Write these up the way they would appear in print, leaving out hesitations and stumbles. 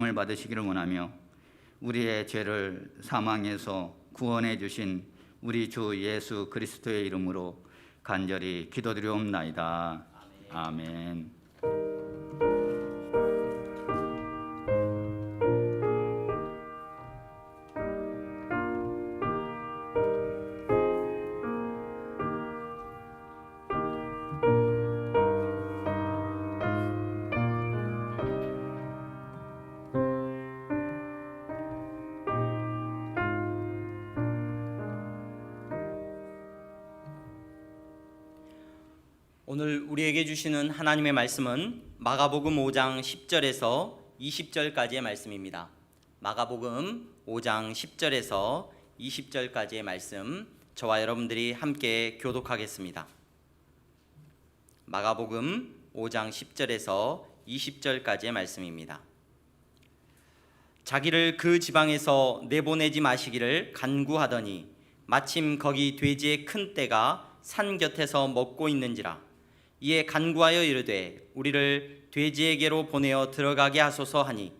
을 받으시기를 원하며 우리의 죄를 사망에서 구원해 주신 우리 주 예수 그리스도의 이름으로 간절히 기도드리옵나이다. 아멘. 오늘 우리에게 주시는 하나님의 말씀은 마가복음 5장 10절에서 20절까지의 말씀입니다. 마가복음 5장 10절에서 20절까지의 말씀, 저와 여러분들이 함께 교독하겠습니다. 마가복음 5장 10절에서 20절까지의 말씀입니다. 자기를 그 지방에서 내보내지 마시기를 간구하더니 마침 거기 돼지의 큰 떼가 산 곁에서 먹고 있는지라. 이에 간구하여 이르되 우리를 돼지에게로 보내어 들어가게 하소서 하니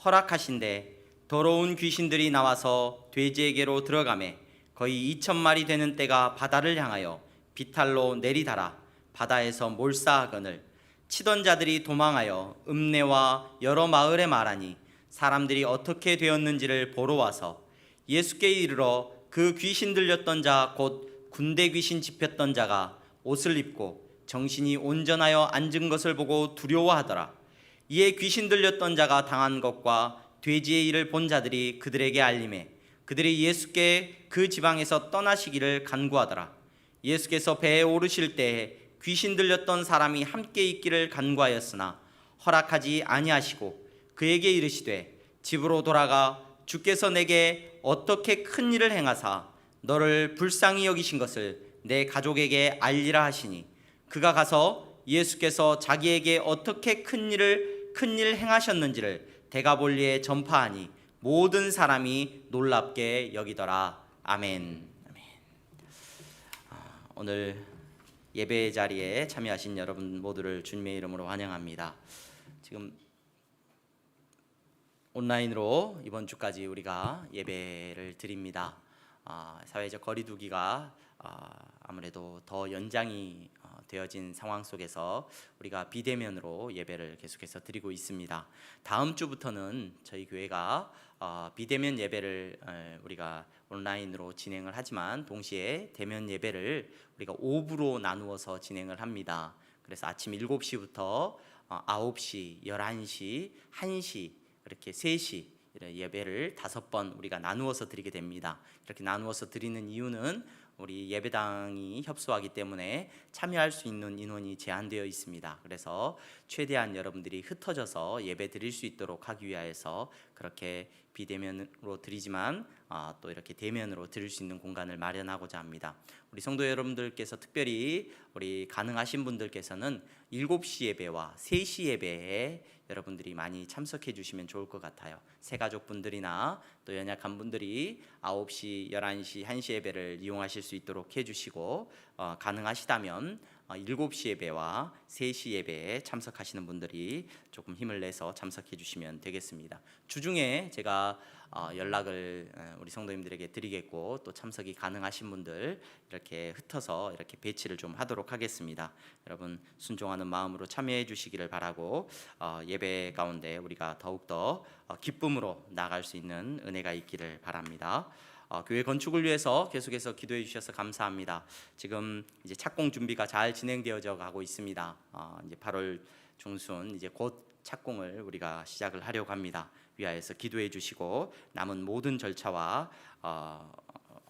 허락하신대 더러운 귀신들이 나와서 돼지에게로 들어가매 거의 2,000마리 되는 떼가 바다를 향하여 비탈로 내리달아 바다에서 몰사하거늘 치던 자들이 도망하여 읍내와 여러 마을에 말하니 사람들이 어떻게 되었는지를 보러 와서 예수께 이르러 그 귀신 들렸던 자 곧 군대 귀신 집혔던 자가 옷을 입고 정신이 온전하여 앉은 것을 보고 두려워하더라. 이에 귀신 들렸던 자가 당한 것과 돼지의 일을 본 자들이 그들에게 알림해 그들이 예수께 그 지방에서 떠나시기를 간구하더라. 예수께서 배에 오르실 때에 귀신 들렸던 사람이 함께 있기를 간구하였으나 허락하지 아니하시고 그에게 이르시되 집으로 돌아가 주께서 내게 어떻게 큰 일을 행하사 너를 불쌍히 여기신 것을 내 가족에게 알리라 하시니 그가 가서 예수께서 자기에게 어떻게 큰 일 행하셨는지를 데가볼리에 전파하니 모든 사람이 놀랍게 여기더라. 아멘. 오늘 예배 자리에 참여하신 여러분 모두를 주님의 이름으로 환영합니다. 지금 온라인으로 이번 주까지 우리가 예배를 드립니다. 사회적 거리두기가 아무래도 더 연장이 되어진 상황 속에서 우리가 비대면으로 예배를 계속해서 드리고 있습니다. 다음 주부터는 저희 교회가 비대면 예배를 우리가 온라인으로 진행을 하지만 동시에 대면 예배를 우리가 5부로 나누어서 진행을 합니다. 그래서 아침 7시부터 9시, 11시, 1시, 이렇게 3시 예배를 5번 우리가 나누어서 드리게 됩니다. 이렇게 나누어서 드리는 이유는 우리 예배당이 협소하기 때문에 참여할 수 있는 인원이 제한되어 있습니다. 그래서 최대한 여러분들이 흩어져서 예배 드릴 수 있도록 하기 위하여서 그렇게 비대면으로 드리지만 또 이렇게 대면으로 드릴 수 있는 공간을 마련하고자 합니다. 우리 성도 여러분들께서 특별히 우리 가능하신 분들께서는 7시 예배와 3시 예배에 여러분들이 많이 참석해 주시면 좋을 것 같아요. 새가족분들이나 또 연약한 분들이 9시, 11시, 1시 예배를 이용하실 수 있도록 해주시고 가능하시다면 7시 예배와 3시 예배에 참석하시는 분들이 조금 힘을 내서 참석해 주시면 되겠습니다. 주중에 제가 연락을 우리 성도님들에게 드리겠고 또 참석이 가능하신 분들 이렇게 흩어서 이렇게 배치를 좀 하도록 하겠습니다. 여러분 순종하는 마음으로 참여해 주시기를 바라고 예배 가운데 우리가 더욱더 기쁨으로 나아갈 수 있는 은혜가 있기를 바랍니다. 교회 건축을 위해서 계속해서 기도해 주셔서 감사합니다. 지금 이제 착공 준비가 잘 진행되어져 가고 있습니다. 이제 8월 중순 이제 곧 착공을 우리가 시작을 하려고 합니다. 위하여서 기도해 주시고 남은 모든 절차와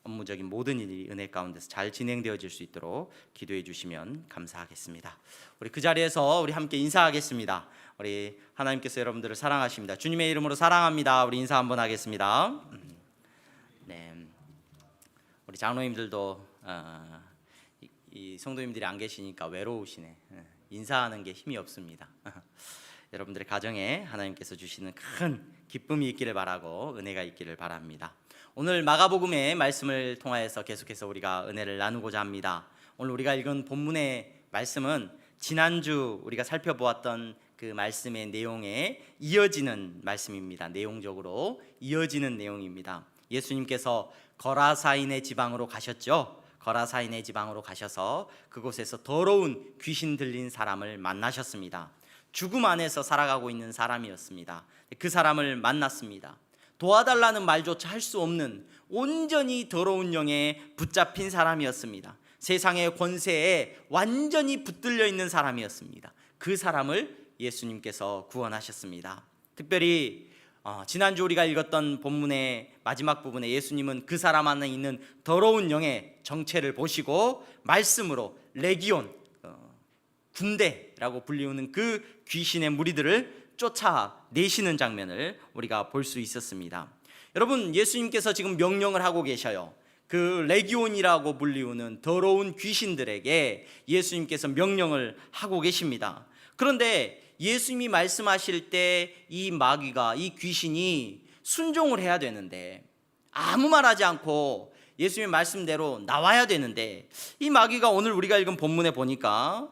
업무적인 모든 일이 은혜 가운데서 잘 진행되어질 수 있도록 기도해 주시면 감사하겠습니다. 우리 그 자리에서 우리 함께 인사하겠습니다. 우리 하나님께서 여러분들을 사랑하십니다. 주님의 이름으로 사랑합니다. 우리 인사 한번 하겠습니다. 네, 우리 장로님들도 이 성도님들이 안 계시니까 외로우시네. 인사하는 게 힘이 없습니다. 여러분들의 가정에 하나님께서 주시는 큰 기쁨이 있기를 바라고 은혜가 있기를 바랍니다. 오늘 마가복음의 말씀을 통하여서 계속해서 우리가 은혜를 나누고자 합니다. 오늘 우리가 읽은 본문의 말씀은 지난주 우리가 살펴보았던 그 말씀의 내용에 이어지는 말씀입니다. 내용적으로 이어지는 내용입니다. 예수님께서 거라사인의 지방으로 가셨죠. 거라사인의 지방으로 가셔서 그곳에서 더러운 귀신 들린 사람을 만나셨습니다. 죽음 안에서 살아가고 있는 사람이었습니다. 그 사람을 만났습니다. 도와달라는 말조차 할 수 없는 온전히 더러운 영에 붙잡힌 사람이었습니다. 세상의 권세에 완전히 붙들려 있는 사람이었습니다. 그 사람을 예수님께서 구원하셨습니다. 특별히 지난주 우리가 읽었던 본문의 마지막 부분에 예수님은 그 사람 안에 있는 더러운 영의 정체를 보시고 말씀으로 레기온, 군대라고 불리우는 그 귀신의 무리들을 쫓아내시는 장면을 우리가 볼 수 있었습니다. 여러분, 예수님께서 지금 명령을 하고 계셔요. 그 레기온이라고 불리우는 더러운 귀신들에게 예수님께서 명령을 하고 계십니다. 그런데 예수님이 말씀하실 때 이 마귀가, 이 귀신이 순종을 해야 되는데, 아무 말하지 않고 예수님의 말씀대로 나와야 되는데, 이 마귀가 오늘 우리가 읽은 본문에 보니까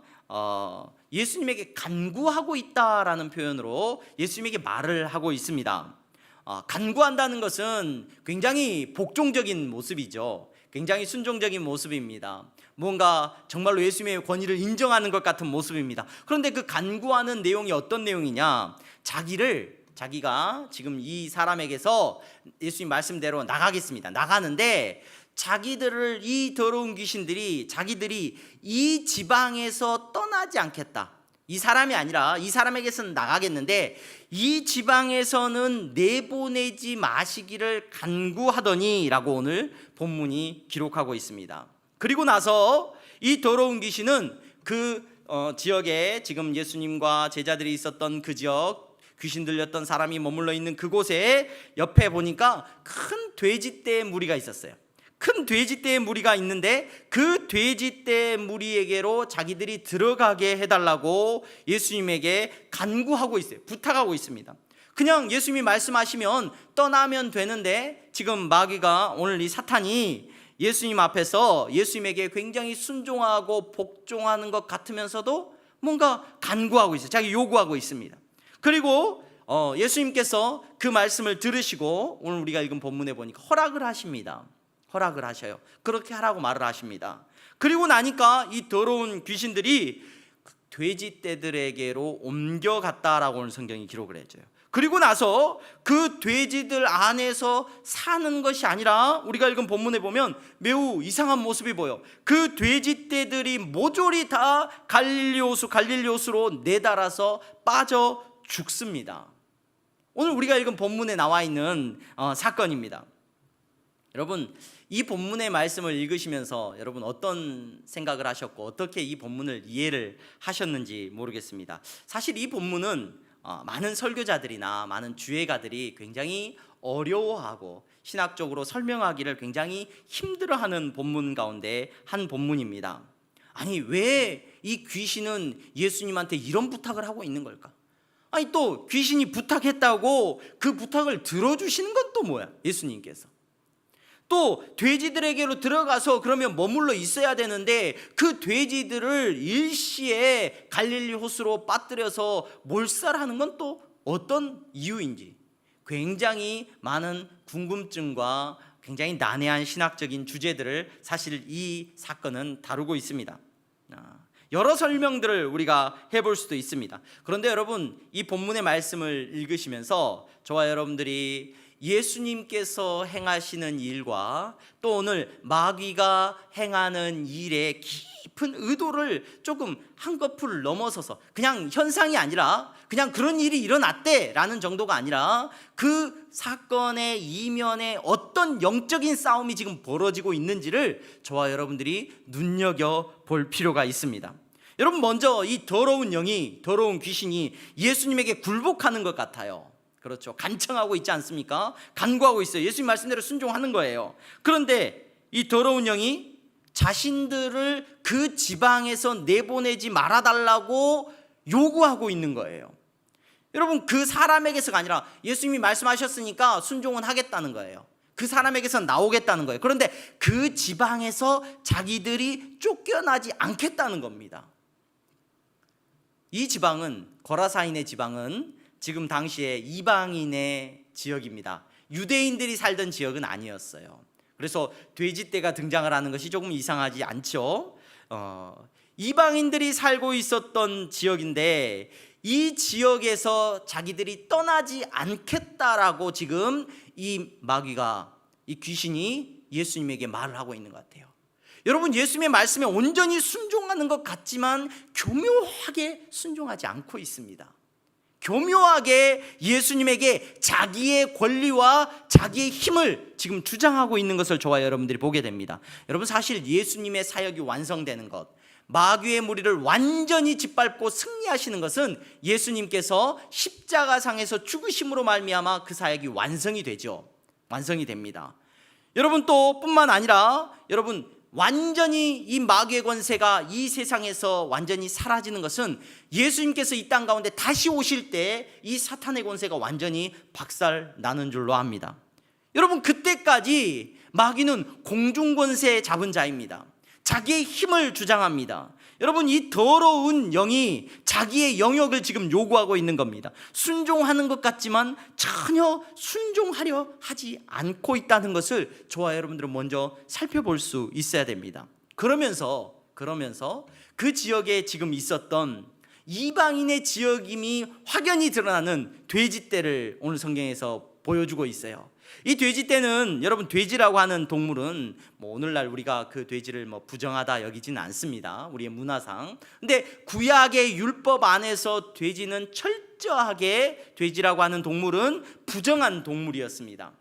예수님에게 간구하고 있다라는 표현으로 예수님에게 말을 하고 있습니다. 간구한다는 것은 굉장히 복종적인 모습이죠. 굉장히 순종적인 모습입니다. 뭔가 정말로 예수님의 권위를 인정하는 것 같은 모습입니다. 그런데 그 간구하는 내용이 어떤 내용이냐, 자기가 지금 이 사람에게서 예수님 말씀대로 나가겠습니다. 나가는데 자기들을, 이 더러운 귀신들이 자기들이 이 지방에서 떠나지 않겠다, 이 사람이 아니라 이 사람에게서는 나가겠는데 이 지방에서는 내보내지 마시기를 간구하더니 라고 오늘 본문이 기록하고 있습니다. 그리고 나서 이 더러운 귀신은 그 지역에, 지금 예수님과 제자들이 있었던 그 지역, 귀신 들렸던 사람이 머물러 있는 그곳에 옆에 보니까 큰 돼지떼의 무리가 있었어요. 큰 돼지떼의 무리가 있는데 그 돼지떼의 무리에게로 자기들이 들어가게 해달라고 예수님에게 간구하고 있어요. 부탁하고 있습니다. 그냥 예수님이 말씀하시면 떠나면 되는데 지금 마귀가, 오늘 이 사탄이 예수님 앞에서 예수님에게 굉장히 순종하고 복종하는 것 같으면서도 뭔가 간구하고 있어요. 자기 요구하고 있습니다. 그리고 예수님께서 그 말씀을 들으시고 오늘 우리가 읽은 본문에 보니까 허락을 하십니다. 허락을 하셔요. 그렇게 하라고 말을 하십니다. 그리고 나니까 이 더러운 귀신들이 돼지떼들에게로 옮겨갔다라고 오늘 성경이 기록을 해줘요. 그리고 나서 그 돼지들 안에서 사는 것이 아니라 우리가 읽은 본문에 보면 매우 이상한 모습이 보여. 그 돼지떼들이 모조리 다 갈릴리 호수로 내달아서 빠져 죽습니다. 오늘 우리가 읽은 본문에 나와 있는 사건입니다. 여러분, 이 본문의 말씀을 읽으시면서 여러분 어떤 생각을 하셨고 어떻게 이 본문을 이해를 하셨는지 모르겠습니다. 사실 이 본문은 많은 설교자들이나 많은 주예가들이 굉장히 어려워하고 신학적으로 설명하기를 굉장히 힘들어하는 본문 가운데 한 본문입니다. 아니, 왜 이 귀신은 예수님한테 이런 부탁을 하고 있는 걸까? 아니, 또 귀신이 부탁했다고 그 부탁을 들어주시는 건 또 뭐야? 예수님께서 또 돼지들에게로 들어가서 그러면 머물러 있어야 되는데 그 돼지들을 일시에 갈릴리 호수로 빠뜨려서 몰살하는 건 또 어떤 이유인지 굉장히 많은 궁금증과 굉장히 난해한 신학적인 주제들을 사실 이 사건은 다루고 있습니다. 여러 설명들을 우리가 해볼 수도 있습니다. 그런데 여러분, 이 본문의 말씀을 읽으시면서 저와 여러분들이 예수님께서 행하시는 일과 또 오늘 마귀가 행하는 일의 깊은 의도를 조금 한꺼풀 넘어서서 그냥 현상이 아니라 그냥 그런 일이 일어났대라는 정도가 아니라 그 사건의 이면에 어떤 영적인 싸움이 지금 벌어지고 있는지를 저와 여러분들이 눈여겨볼 필요가 있습니다. 여러분, 먼저 이 더러운 영이, 더러운 귀신이 예수님에게 굴복하는 것 같아요. 그렇죠. 간청하고 있지 않습니까? 간구하고 있어요. 예수님 말씀대로 순종하는 거예요. 그런데 이 더러운 영이 자신들을 그 지방에서 내보내지 말아달라고 요구하고 있는 거예요. 여러분, 그 사람에게서가 아니라 예수님이 말씀하셨으니까 순종은 하겠다는 거예요. 그 사람에게서 나오겠다는 거예요. 그런데 그 지방에서 자기들이 쫓겨나지 않겠다는 겁니다. 이 지방은, 거라사인의 지방은 지금 당시에 이방인의 지역입니다. 유대인들이 살던 지역은 아니었어요. 그래서 돼지떼가 등장을 하는 것이 조금 이상하지 않죠. 이방인들이 살고 있었던 지역인데 이 지역에서 자기들이 떠나지 않겠다라고 지금 이 마귀가, 이 귀신이 예수님에게 말을 하고 있는 것 같아요. 여러분, 예수님의 말씀에 온전히 순종하는 것 같지만 교묘하게 순종하지 않고 있습니다. 교묘하게 예수님에게 자기의 권리와 자기의 힘을 지금 주장하고 있는 것을 저와 여러분들이 보게 됩니다. 여러분, 사실 예수님의 사역이 완성되는 것, 마귀의 무리를 완전히 짓밟고 승리하시는 것은 예수님께서 십자가상에서 죽으심으로 말미암아 그 사역이 완성이 되죠. 완성이 됩니다. 여러분, 또 뿐만 아니라 여러분, 완전히 이 마귀의 권세가 이 세상에서 완전히 사라지는 것은 예수님께서 이 땅 가운데 다시 오실 때 이 사탄의 권세가 완전히 박살 나는 줄로 압니다. 여러분, 그때까지 마귀는 공중 권세 잡은 자입니다. 자기의 힘을 주장합니다. 여러분, 이 더러운 영이 자기의 영역을 지금 요구하고 있는 겁니다. 순종하는 것 같지만 전혀 순종하려 하지 않고 있다는 것을 저와 여러분들은 먼저 살펴볼 수 있어야 됩니다. 그러면서 그 지역에 지금 있었던 이방인의 지역임이 확연히 드러나는 돼지떼를 오늘 성경에서 보여주고 있어요. 이 돼지떼는, 여러분, 돼지라고 하는 동물은 오늘날 우리가 그 돼지를 부정하다 여기지는 않습니다, 우리의 문화상. 근데 구약의 율법 안에서 돼지는 철저하게, 돼지라고 하는 동물은 부정한 동물이었습니다.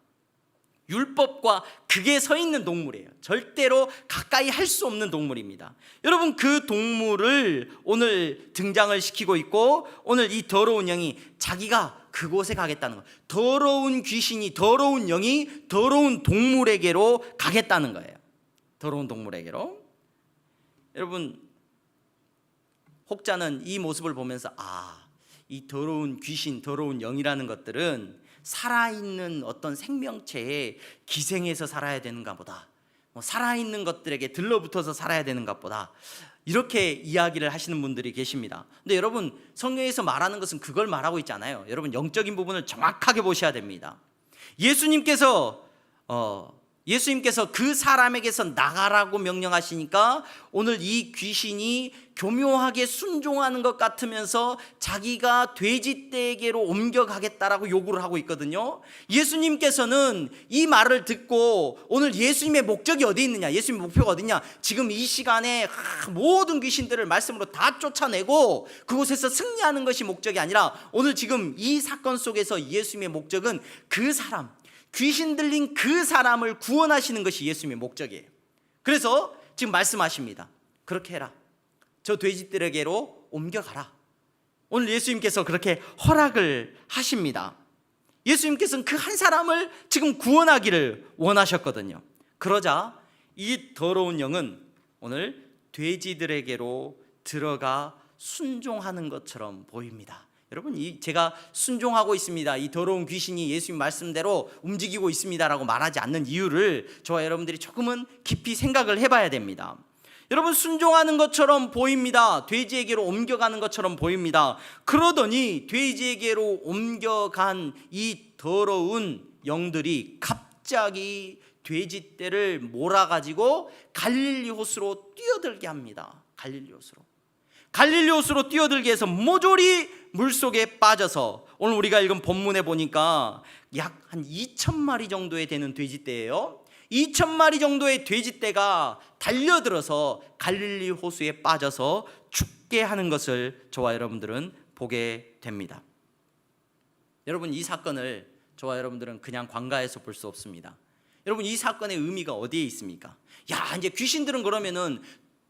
율법과 극에 서 있는 동물이에요. 절대로 가까이 할 수 없는 동물입니다. 여러분, 그 동물을 오늘 등장을 시키고 있고, 오늘 이 더러운 영이 자기가 그곳에 가겠다는 거, 더러운 귀신이, 더러운 영이 더러운 동물에게로 가겠다는 거예요. 더러운 동물에게로. 여러분, 혹자는 이 모습을 보면서 이 더러운 귀신, 더러운 영이라는 것들은 살아있는 어떤 생명체에 기생해서 살아야 되는가 보다, 살아있는 것들에게 들러붙어서 살아야 되는가 보다, 이렇게 이야기를 하시는 분들이 계십니다. 근데 여러분, 성경에서 말하는 것은 그걸 말하고 있지 않아요. 여러분, 영적인 부분을 정확하게 보셔야 됩니다. 예수님께서 그 사람에게서 나가라고 명령하시니까 오늘 이 귀신이 교묘하게 순종하는 것 같으면서 자기가 돼지떼에게로 옮겨가겠다라고 요구를 하고 있거든요. 예수님께서는 이 말을 듣고 오늘 예수님의 목적이 어디 있느냐, 예수님의 목표가 어디냐, 지금 이 시간에 모든 귀신들을 말씀으로 다 쫓아내고 그곳에서 승리하는 것이 목적이 아니라 오늘 지금 이 사건 속에서 예수님의 목적은 그 사람, 귀신 들린 그 사람을 구원하시는 것이 예수님의 목적이에요. 그래서 지금 말씀하십니다. 그렇게 해라. 저 돼지들에게로 옮겨가라. 오늘 예수님께서 그렇게 허락을 하십니다. 예수님께서는 그 한 사람을 지금 구원하기를 원하셨거든요. 그러자 이 더러운 영은 오늘 돼지들에게로 들어가 순종하는 것처럼 보입니다. 여러분, 제가 순종하고 있습니다, 이 더러운 귀신이 예수님 말씀대로 움직이고 있습니다라고 말하지 않는 이유를 저와 여러분들이 조금은 깊이 생각을 해봐야 됩니다. 여러분, 순종하는 것처럼 보입니다. 돼지에게로 옮겨가는 것처럼 보입니다. 그러더니 돼지에게로 옮겨간 이 더러운 영들이 갑자기 돼지떼를 몰아가지고 갈릴리 호수로 뛰어들게 합니다. 갈릴리 호수로 뛰어들게 해서 모조리 물속에 빠져서, 오늘 우리가 읽은 본문에 보니까 약 한 2,000마리 정도에 되는 돼지떼예요. 2,000마리 정도의 돼지떼가 달려들어서 갈릴리 호수에 빠져서 죽게 하는 것을 저와 여러분들은 보게 됩니다. 여러분, 이 사건을 저와 여러분들은 그냥 관가에서 볼 수 없습니다. 여러분, 이 사건의 의미가 어디에 있습니까? 이제 귀신들은, 그러면은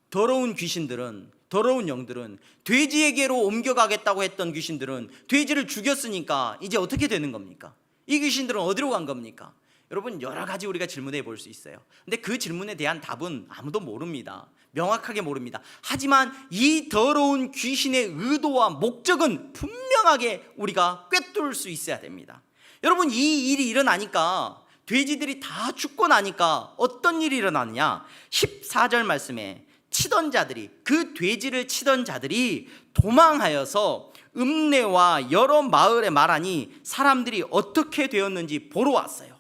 더러운 귀신들은, 더러운 영들은, 돼지에게로 옮겨가겠다고 했던 귀신들은 돼지를 죽였으니까 이제 어떻게 되는 겁니까? 이 귀신들은 어디로 간 겁니까? 여러분, 여러 가지 우리가 질문해 볼 수 있어요. 근데 그 질문에 대한 답은 아무도 모릅니다. 명확하게 모릅니다. 하지만 이 더러운 귀신의 의도와 목적은 분명하게 우리가 꿰뚫을 수 있어야 됩니다. 여러분, 이 일이 일어나니까, 돼지들이 다 죽고 나니까 어떤 일이 일어나느냐? 14절 말씀에 치던 자들이, 그 돼지를 치던 자들이 도망하여서 읍내와 여러 마을에 말하니 사람들이 어떻게 되었는지 보러 왔어요.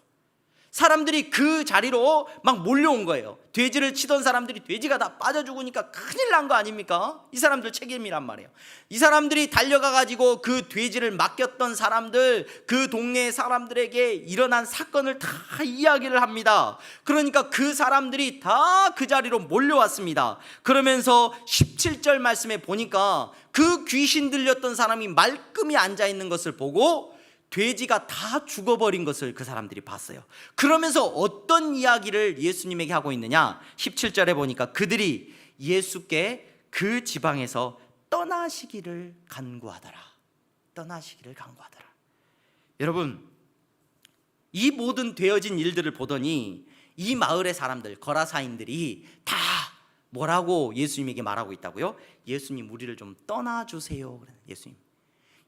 사람들이 그 자리로 막 몰려온 거예요. 돼지를 치던 사람들이 돼지가 다 빠져 죽으니까 큰일 난 거 아닙니까? 이 사람들 책임이란 말이에요. 이 사람들이 달려가 가지고 그 돼지를 맡겼던 사람들, 그 동네 사람들에게 일어난 사건을 다 이야기를 합니다. 그러니까 그 사람들이 다 그 자리로 몰려왔습니다. 그러면서 17절 말씀에 보니까 그 귀신 들렸던 사람이 말끔히 앉아 있는 것을 보고 돼지가 다 죽어버린 것을 그 사람들이 봤어요. 그러면서 어떤 이야기를 예수님에게 하고 있느냐, 17절에 보니까 그들이 예수께 그 지방에서 떠나시기를 간구하더라. 떠나시기를 간구하더라. 여러분, 이 모든 되어진 일들을 보더니 이 마을의 사람들, 거라사인들이 다 뭐라고 예수님에게 말하고 있다고요? 예수님, 우리를 좀 떠나주세요.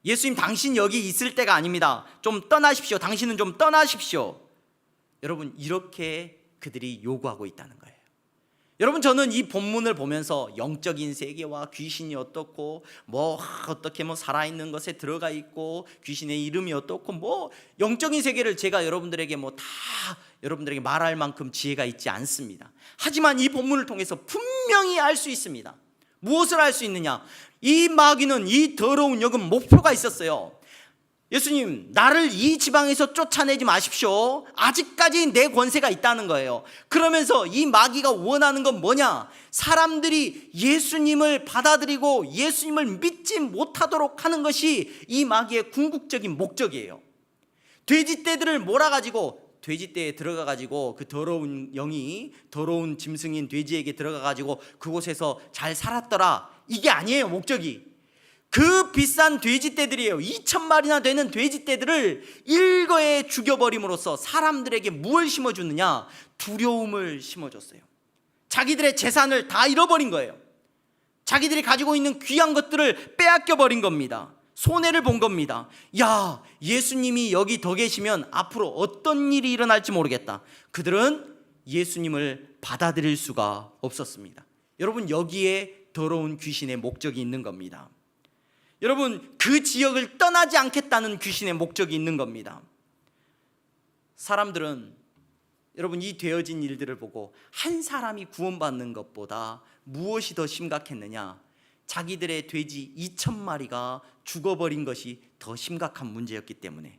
예수님, 당신 여기 있을 때가 아닙니다. 좀 떠나십시오. 당신은 좀 떠나십시오. 여러분, 이렇게 그들이 요구하고 있다는 거예요. 여러분, 저는 이 본문을 보면서 영적인 세계와 귀신이 어떻고 어떻게 살아있는 것에 들어가 있고 귀신의 이름이 어떻고 영적인 세계를 제가 여러분들에게 다 여러분들에게 말할 만큼 지혜가 있지 않습니다. 하지만 이 본문을 통해서 분명히 알 수 있습니다. 무엇을 알 수 있느냐? 이 마귀는, 이 더러운 영은 목표가 있었어요. 예수님, 나를 이 지방에서 쫓아내지 마십시오. 아직까지 내 권세가 있다는 거예요. 그러면서 이 마귀가 원하는 건 뭐냐? 사람들이 예수님을 받아들이고 예수님을 믿지 못하도록 하는 것이 이 마귀의 궁극적인 목적이에요. 돼지떼들을 몰아가지고, 돼지떼에 들어가가지고 그 더러운 영이 더러운 짐승인 돼지에게 들어가가지고 그곳에서 잘 살았더라, 이게 아니에요. 목적이 그 비싼 돼지떼들이에요. 2,000마리나 되는 돼지떼들을 일거에 죽여버림으로써 사람들에게 무엇을 심어주느냐? 두려움을 심어줬어요. 자기들의 재산을 다 잃어버린 거예요. 자기들이 가지고 있는 귀한 것들을 빼앗겨버린 겁니다. 손해를 본 겁니다. 야, 예수님이 여기 더 계시면 앞으로 어떤 일이 일어날지 모르겠다. 그들은 예수님을 받아들일 수가 없었습니다. 여러분, 여기에 더러운 귀신의 목적이 있는 겁니다. 여러분, 그 지역을 떠나지 않겠다는 귀신의 목적이 있는 겁니다. 사람들은 여러분, 이 되어진 일들을 보고 한 사람이 구원받는 것보다 무엇이 더 심각했느냐? 자기들의 돼지 2,000마리가 죽어버린 것이 더 심각한 문제였기 때문에,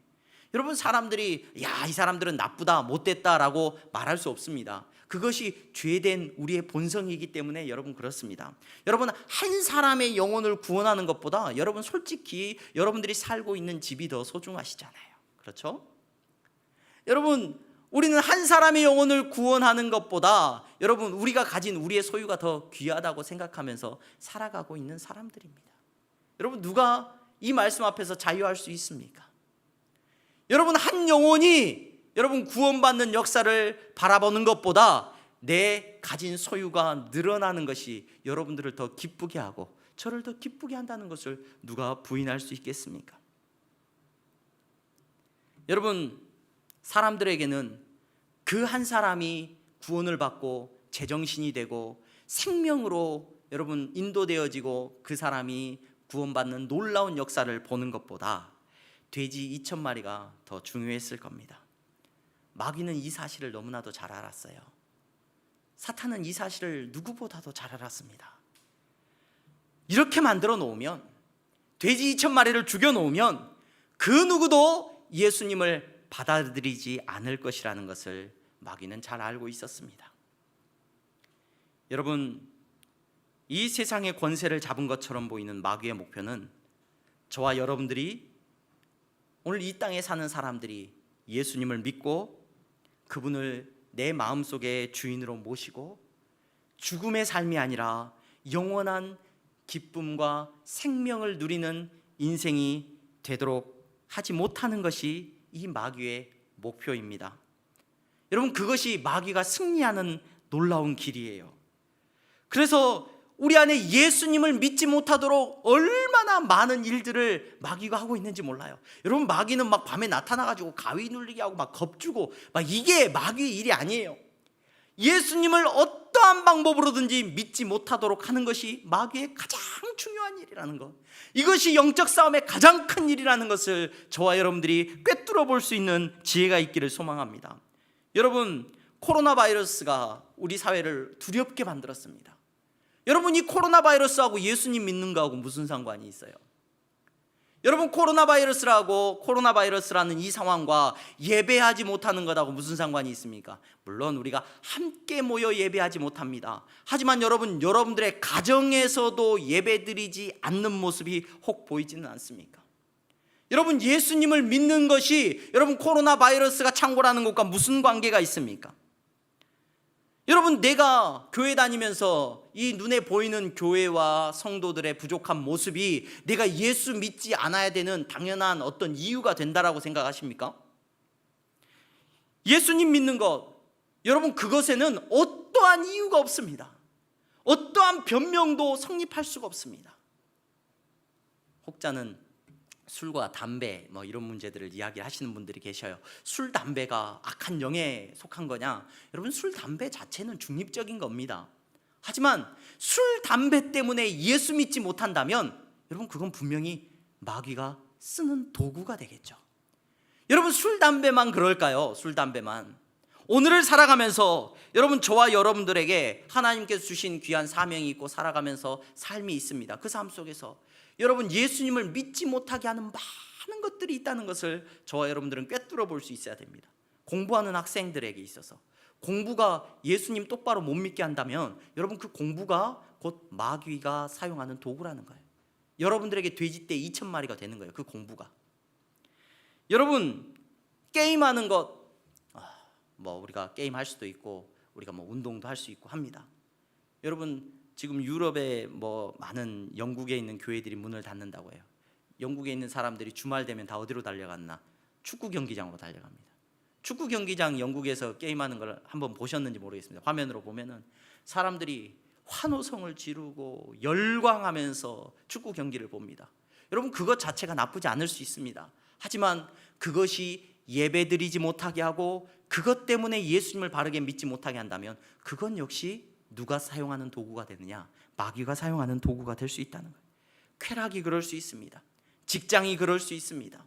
여러분, 사람들이 이 사람들은 나쁘다, 못됐다라고 말할 수 없습니다. 그것이 죄된 우리의 본성이기 때문에 여러분, 그렇습니다. 여러분, 한 사람의 영혼을 구원하는 것보다 여러분, 솔직히 여러분들이 살고 있는 집이 더 소중하시잖아요. 그렇죠? 여러분, 우리는 한 사람의 영혼을 구원하는 것보다 여러분, 우리가 가진 우리의 소유가 더 귀하다고 생각하면서 살아가고 있는 사람들입니다. 여러분, 누가 이 말씀 앞에서 자유할 수 있습니까? 여러분, 한 영혼이 여러분 구원받는 역사를 바라보는 것보다 내 가진 소유가 늘어나는 것이 여러분들을 더 기쁘게 하고 저를 더 기쁘게 한다는 것을 누가 부인할 수 있겠습니까? 여러분, 사람들에게는 그 한 사람이 구원을 받고 제정신이 되고 생명으로 여러분 인도되어지고 그 사람이 구원받는 놀라운 역사를 보는 것보다 돼지 2,000마리가 더 중요했을 겁니다. 마귀는 이 사실을 너무나도 잘 알았어요. 사탄은 이 사실을 누구보다도 잘 알았습니다. 이렇게 만들어 놓으면, 돼지 2,000마리를 죽여 놓으면 그 누구도 예수님을 받아들이지 않을 것이라는 것을 마귀는 잘 알고 있었습니다. 여러분, 이 세상의 권세를 잡은 것처럼 보이는 마귀의 목표는 저와 여러분들이, 오늘 이 땅에 사는 사람들이 예수님을 믿고 그분을 내 마음속에 주인으로 모시고 죽음의 삶이 아니라 영원한 기쁨과 생명을 누리는 인생이 되도록 하지 못하는 것이 이 마귀의 목표입니다. 여러분, 그것이 마귀가 승리하는 놀라운 길이에요. 그래서 우리 안에 예수님을 믿지 못하도록 얼마나 많은 일들을 마귀가 하고 있는지 몰라요. 여러분, 마귀는 막 밤에 나타나가지고 가위 눌리게 하고 막 겁주고 이게 마귀의 일이 아니에요. 예수님을 어떠한 방법으로든지 믿지 못하도록 하는 것이 마귀의 가장 중요한 일이라는 것, 이것이 영적 싸움의 가장 큰 일이라는 것을 저와 여러분들이 꿰뚫어 볼 수 있는 지혜가 있기를 소망합니다. 여러분, 코로나 바이러스가 우리 사회를 두렵게 만들었습니다. 여러분, 이 코로나 바이러스하고 예수님 믿는 거하고 무슨 상관이 있어요? 여러분, 코로나 바이러스라는 이 상황과 예배하지 못하는 것하고 무슨 상관이 있습니까? 물론 우리가 함께 모여 예배하지 못합니다. 하지만 여러분들의 가정에서도 예배드리지 않는 모습이 혹 보이지는 않습니까? 여러분, 예수님을 믿는 것이 여러분 코로나 바이러스가 창궐하는 것과 무슨 관계가 있습니까? 여러분, 내가 교회 다니면서 이 눈에 보이는 교회와 성도들의 부족한 모습이 내가 예수 믿지 않아야 되는 당연한 어떤 이유가 된다라고 생각하십니까? 예수님 믿는 것, 여러분, 그것에는 어떠한 이유가 없습니다. 어떠한 변명도 성립할 수가 없습니다. 혹자는 술과 담배 이런 문제들을 이야기하시는 분들이 계셔요. 술, 담배가 악한 영에 속한 거냐? 여러분, 술, 담배 자체는 중립적인 겁니다. 하지만 술, 담배 때문에 예수 믿지 못한다면 여러분, 그건 분명히 마귀가 쓰는 도구가 되겠죠. 여러분, 술, 담배만 그럴까요? 술, 담배만. 오늘을 살아가면서 여러분, 저와 여러분들에게 하나님께서 주신 귀한 사명이 있고 살아가면서 삶이 있습니다. 그 삶 속에서 여러분, 예수님을 믿지 못하게 하는 많은 것들이 있다는 것을 저와 여러분들은 꿰뚫어 볼 수 있어야 됩니다. 공부하는 학생들에게 있어서 공부가 예수님 똑바로 못 믿게 한다면 여러분, 그 공부가 곧 마귀가 사용하는 도구라는 거예요. 여러분들에게 돼지떼 2,000마리가 되는 거예요. 그 공부가. 여러분, 게임하는 것, 우리가 게임할 수도 있고 우리가 운동도 할 수 있고 합니다. 여러분, 지금 유럽에 많은 영국에 있는 교회들이 문을 닫는다고 해요. 영국에 있는 사람들이 주말 되면 다 어디로 달려갔나? 축구 경기장으로 달려갑니다. 축구 경기장, 영국에서 게임하는 걸 한번 보셨는지 모르겠습니다. 화면으로 보면은 사람들이 환호성을 지르고 열광하면서 축구 경기를 봅니다. 여러분, 그것 자체가 나쁘지 않을 수 있습니다. 하지만 그것이 예배드리지 못하게 하고 그것 때문에 예수님을 바르게 믿지 못하게 한다면 그건 역시 누가 사용하는 도구가 되느냐? 마귀가 사용하는 도구가 될 수 있다는 거예요. 쾌락이 그럴 수 있습니다. 직장이 그럴 수 있습니다.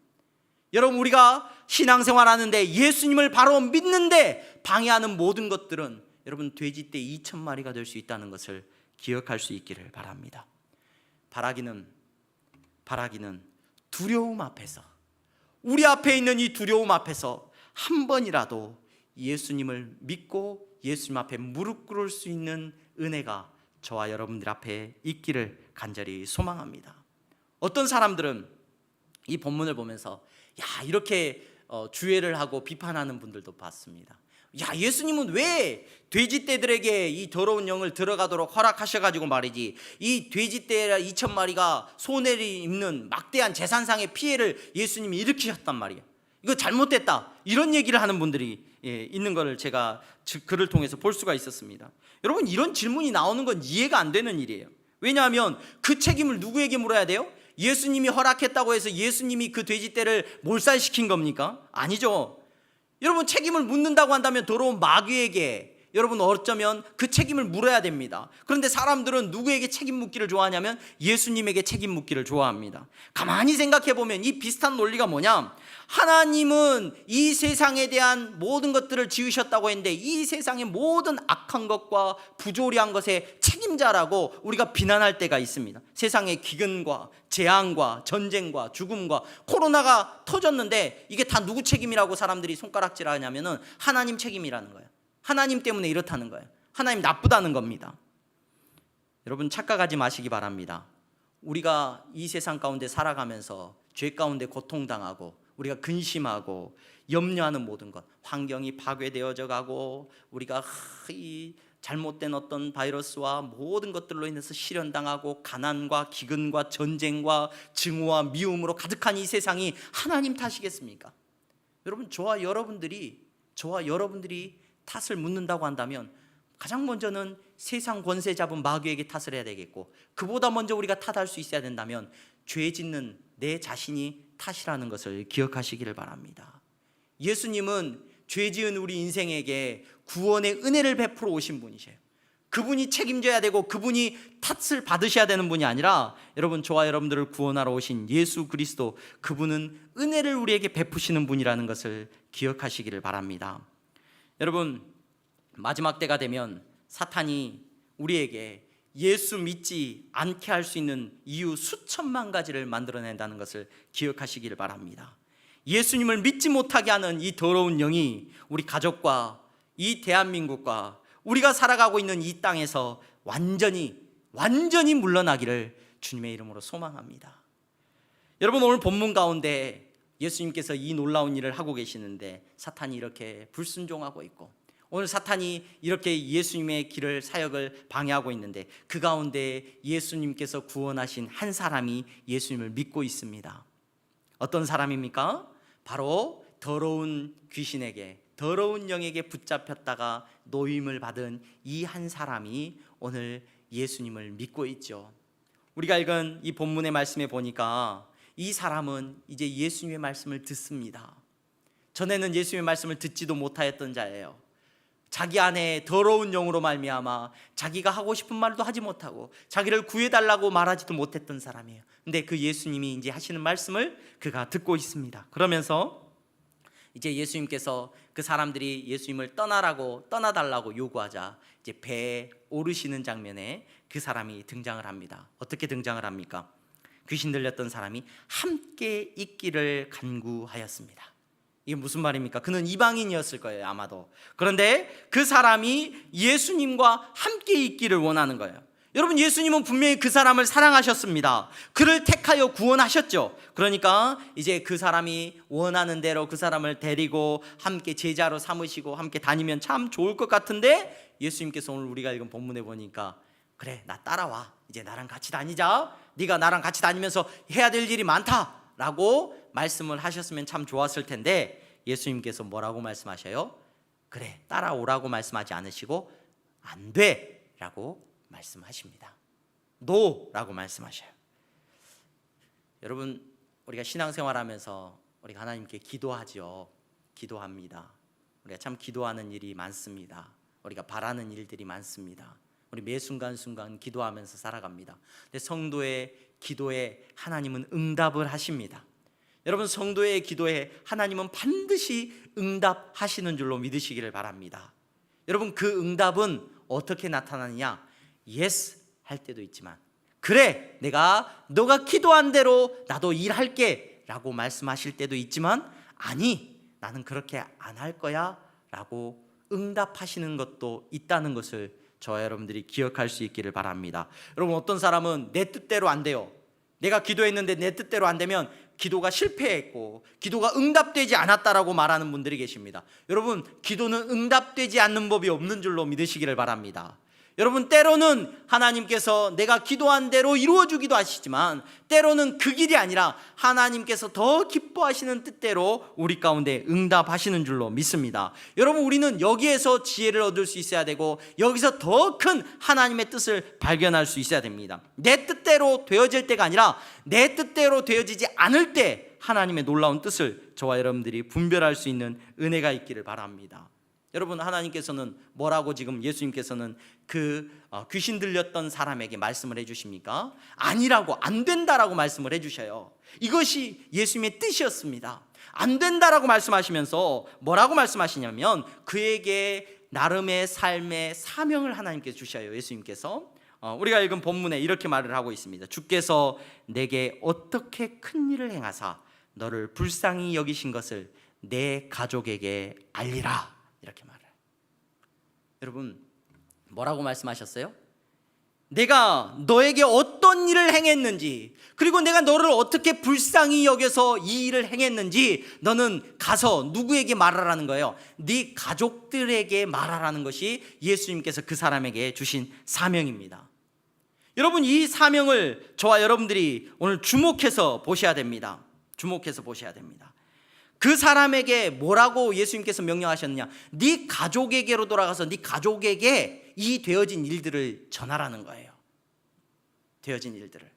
여러분, 우리가 신앙생활하는데 예수님을 바로 믿는데 방해하는 모든 것들은 여러분, 돼지떼 2,000마리가 될 수 있다는 것을 기억할 수 있기를 바랍니다. 바라기는 두려움 앞에서, 우리 앞에 있는 이 두려움 앞에서 한 번이라도 예수님을 믿고 예수님 앞에 무릎 꿇을 수 있는 은혜가 저와 여러분들 앞에 있기를 간절히 소망합니다. 어떤 사람들은 이 본문을 보면서 이렇게 주의를 하고 비판하는 분들도 봤습니다. 예수님은 왜 돼지떼들에게 이 더러운 영을 들어가도록 허락하셔가지고 말이지, 이 돼지떼 2,000마리가 손해를 입는 막대한 재산상의 피해를 예수님이 일으키셨단 말이에요. 이거 잘못됐다, 이런 얘기를 하는 분들이 있는 것을 제가 글을 통해서 볼 수가 있었습니다. 여러분, 이런 질문이 나오는 건 이해가 안 되는 일이에요. 왜냐하면 그 책임을 누구에게 물어야 돼요? 예수님이 허락했다고 해서 예수님이 그 돼지떼를 몰살시킨 겁니까? 아니죠. 여러분, 책임을 묻는다고 한다면 더러운 마귀에게 여러분 어쩌면 그 책임을 물어야 됩니다. 그런데 사람들은 누구에게 책임 묻기를 좋아하냐면 예수님에게 책임 묻기를 좋아합니다. 가만히 생각해 보면 이 비슷한 논리가 뭐냐? 하나님은 이 세상에 대한 모든 것들을 지으셨다고 했는데 이 세상의 모든 악한 것과 부조리한 것의 책임자라고 우리가 비난할 때가 있습니다. 세상의 기근과 재앙과 전쟁과 죽음과 코로나가 터졌는데 이게 다 누구 책임이라고 사람들이 손가락질 하냐면은 하나님 책임이라는 거예요. 하나님 때문에 이렇다는 거예요. 하나님 나쁘다는 겁니다. 여러분, 착각하지 마시기 바랍니다. 우리가 이 세상 가운데 살아가면서 죄 가운데 고통당하고 우리가 근심하고 염려하는 모든 것, 환경이 파괴되어져 가고 우리가 이 잘못된 어떤 바이러스와 모든 것들로 인해서 실현당하고 가난과 기근과 전쟁과 증오와 미움으로 가득한 이 세상이 하나님 탓이겠습니까? 여러분, 저와 여러분들이 탓을 묻는다고 한다면 가장 먼저는 세상 권세 잡은 마귀에게 탓을 해야 되겠고, 그보다 먼저 우리가 탓할 수 있어야 된다면 죄 짓는 내 자신이 탓이라는 것을 기억하시기를 바랍니다. 예수님은 죄 지은 우리 인생에게 구원의 은혜를 베풀어 오신 분이세요. 그분이 책임져야 되고 그분이 탓을 받으셔야 되는 분이 아니라 여러분, 저와 여러분들을 구원하러 오신 예수 그리스도, 그분은 은혜를 우리에게 베푸시는 분이라는 것을 기억하시기를 바랍니다. 여러분, 마지막 때가 되면 사탄이 우리에게 예수 믿지 않게 할 수 있는 이유 수천만 가지를 만들어낸다는 것을 기억하시기를 바랍니다. 예수님을 믿지 못하게 하는 이 더러운 영이 우리 가족과 이 대한민국과 우리가 살아가고 있는 이 땅에서 완전히 물러나기를 주님의 이름으로 소망합니다. 여러분, 오늘 본문 가운데 예수님께서 이 놀라운 일을 하고 계시는데 사탄이 이렇게 불순종하고 있고, 오늘 사탄이 이렇게 예수님의 길을, 사역을 방해하고 있는데 그 가운데 예수님께서 구원하신 한 사람이 예수님을 믿고 있습니다. 어떤 사람입니까? 바로 더러운 귀신에게, 더러운 영에게 붙잡혔다가 노임을 받은 이 한 사람이 오늘 예수님을 믿고 있죠. 우리가 읽은 이 본문의 말씀에 보니까 이 사람은 이제 예수님의 말씀을 듣습니다. 전에는 예수님의 말씀을 듣지도 못하였던 자예요. 자기 안에 더러운 영으로 말미암아 자기가 하고 싶은 말도 하지 못하고 자기를 구해달라고 말하지도 못했던 사람이에요. 근데 그 예수님이 이제 하시는 말씀을 그가 듣고 있습니다. 그러면서 이제 예수님께서 그 사람들이 예수님을 떠나달라고 요구하자 이제 배에 오르시는 장면에 그 사람이 등장을 합니다. 어떻게 등장을 합니까? 귀신 들렸던 사람이 함께 있기를 간구하였습니다. 이게 무슨 말입니까? 그는 이방인이었을 거예요, 아마도. 그런데 그 사람이 예수님과 함께 있기를 원하는 거예요. 여러분, 예수님은 분명히 그 사람을 사랑하셨습니다. 그를 택하여 구원하셨죠. 그러니까 이제 그 사람이 원하는 대로 그 사람을 데리고 함께 제자로 삼으시고 함께 다니면 참 좋을 것 같은데, 예수님께서 오늘 우리가 읽은 본문에 보니까 그래, 나 따라와, 이제 나랑 같이 다니자, 네가 나랑 같이 다니면서 해야 될 일이 많다라고 말씀을 하셨으면 참 좋았을 텐데, 예수님께서 뭐라고 말씀하셔요? 그래, 따라오라고 말씀하지 않으시고 안 돼 라고 말씀하십니다. 노라고 말씀하셔요. 여러분, 우리가 신앙생활하면서 우리가 하나님께 기도하죠. 기도합니다. 우리가 참 기도하는 일이 많습니다. 우리가 바라는 일들이 많습니다. 우리 매 순간순간 기도하면서 살아갑니다. 근데 성도의 기도에 하나님은 응답을 하십니다. 여러분, 성도의 기도에 하나님은 반드시 응답하시는 줄로 믿으시기를 바랍니다. 여러분, 그 응답은 어떻게 나타나느냐? 예스 할 때도 있지만, 그래, 너가 기도한 대로 나도 일할게 라고 말씀하실 때도 있지만, 아니, 나는 그렇게 안 할 거야 라고 응답하시는 것도 있다는 것을 저와 여러분들이 기억할 수 있기를 바랍니다. 여러분, 어떤 사람은 내 뜻대로 안 돼요. 내가 기도했는데 내 뜻대로 안 되면 기도가 실패했고 기도가 응답되지 않았다라고 말하는 분들이 계십니다. 여러분, 기도는 응답되지 않는 법이 없는 줄로 믿으시기를 바랍니다. 여러분, 때로는 하나님께서 내가 기도한 대로 이루어주기도 하시지만, 때로는 그 길이 아니라 하나님께서 더 기뻐하시는 뜻대로 우리 가운데 응답하시는 줄로 믿습니다. 여러분, 우리는 여기에서 지혜를 얻을 수 있어야 되고, 여기서 더 큰 하나님의 뜻을 발견할 수 있어야 됩니다. 내 뜻대로 되어질 때가 아니라 내 뜻대로 되어지지 않을 때 하나님의 놀라운 뜻을 저와 여러분들이 분별할 수 있는 은혜가 있기를 바랍니다. 여러분, 하나님께서는 뭐라고 지금 예수님께서는 그 귀신 들렸던 사람에게 말씀을 해주십니까? 아니라고, 안 된다라고 말씀을 해주셔요. 이것이 예수님의 뜻이었습니다. 안 된다라고 말씀하시면서 뭐라고 말씀하시냐면, 그에게 나름의 삶의 사명을 하나님께서 주셔요. 예수님께서 우리가 읽은 본문에 이렇게 말을 하고 있습니다. 주께서 내게 어떻게 큰 일을 행하사 너를 불쌍히 여기신 것을 내 가족에게 알리라, 이렇게 말해요. 여러분, 뭐라고 말씀하셨어요? 내가 너에게 어떤 일을 행했는지, 그리고 내가 너를 어떻게 불쌍히 여겨서 이 일을 행했는지 너는 가서 누구에게 말하라는 거예요? 네 가족들에게 말하라는 것이 예수님께서 그 사람에게 주신 사명입니다. 여러분, 이 사명을 저와 여러분들이 오늘 주목해서 보셔야 됩니다. 주목해서 보셔야 됩니다. 그 사람에게 뭐라고 예수님께서 명령하셨느냐? 네 가족에게로 돌아가서 네 가족에게 이 되어진 일들을 전하라는 거예요. 되어진 일들을.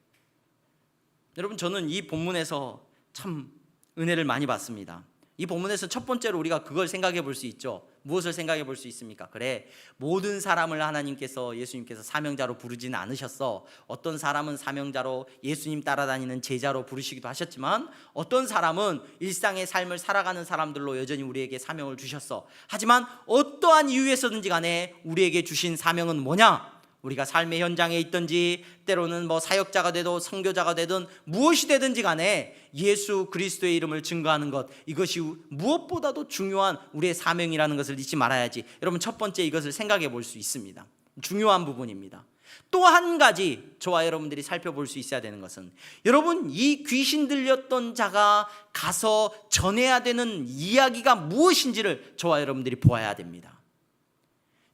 여러분, 저는 이 본문에서 참 은혜를 많이 받습니다. 이 본문에서 첫 번째로 우리가 그걸 생각해 볼 수 있죠. 무엇을 생각해 볼 수 있습니까? 그래, 모든 사람을 하나님께서, 예수님께서 사명자로 부르지는 않으셨어. 어떤 사람은 사명자로 예수님 따라다니는 제자로 부르시기도 하셨지만 어떤 사람은 일상의 삶을 살아가는 사람들로 여전히 우리에게 사명을 주셨어. 하지만 어떠한 이유에서든지 간에 우리에게 주신 사명은 뭐냐? 우리가 삶의 현장에 있든지 때로는 사역자가 되든 선교자가 되든 무엇이 되든지 간에 예수 그리스도의 이름을 증거하는 것, 이것이 무엇보다도 중요한 우리의 사명이라는 것을 잊지 말아야지. 여러분, 첫 번째 이것을 생각해 볼 수 있습니다. 중요한 부분입니다. 또 한 가지 저와 여러분들이 살펴볼 수 있어야 되는 것은, 여러분, 이 귀신 들렸던 자가 가서 전해야 되는 이야기가 무엇인지를 저와 여러분들이 보아야 됩니다.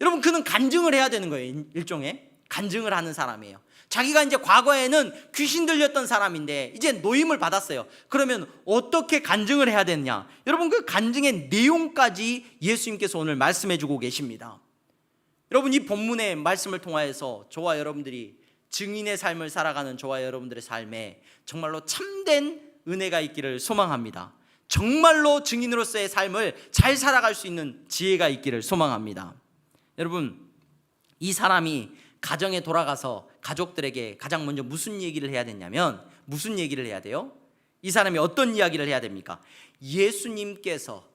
여러분, 그는 간증을 해야 되는 거예요. 일종의 간증을 하는 사람이에요. 자기가 이제 과거에는 귀신 들렸던 사람인데 이제 노임을 받았어요. 그러면 어떻게 간증을 해야 되느냐? 여러분, 그 간증의 내용까지 예수님께서 오늘 말씀해 주고 계십니다. 여러분, 이 본문의 말씀을 통하여서 저와 여러분들이 증인의 삶을 살아가는 저와 여러분들의 삶에 정말로 참된 은혜가 있기를 소망합니다. 정말로 증인으로서의 삶을 잘 살아갈 수 있는 지혜가 있기를 소망합니다. 여러분, 이 사람이 가정에 돌아가서 가족들에게 가장 먼저 무슨 얘기를 해야 되냐면, 무슨 얘기를 해야 돼요? 이 사람이 어떤 이야기를 해야 됩니까? 예수님께서,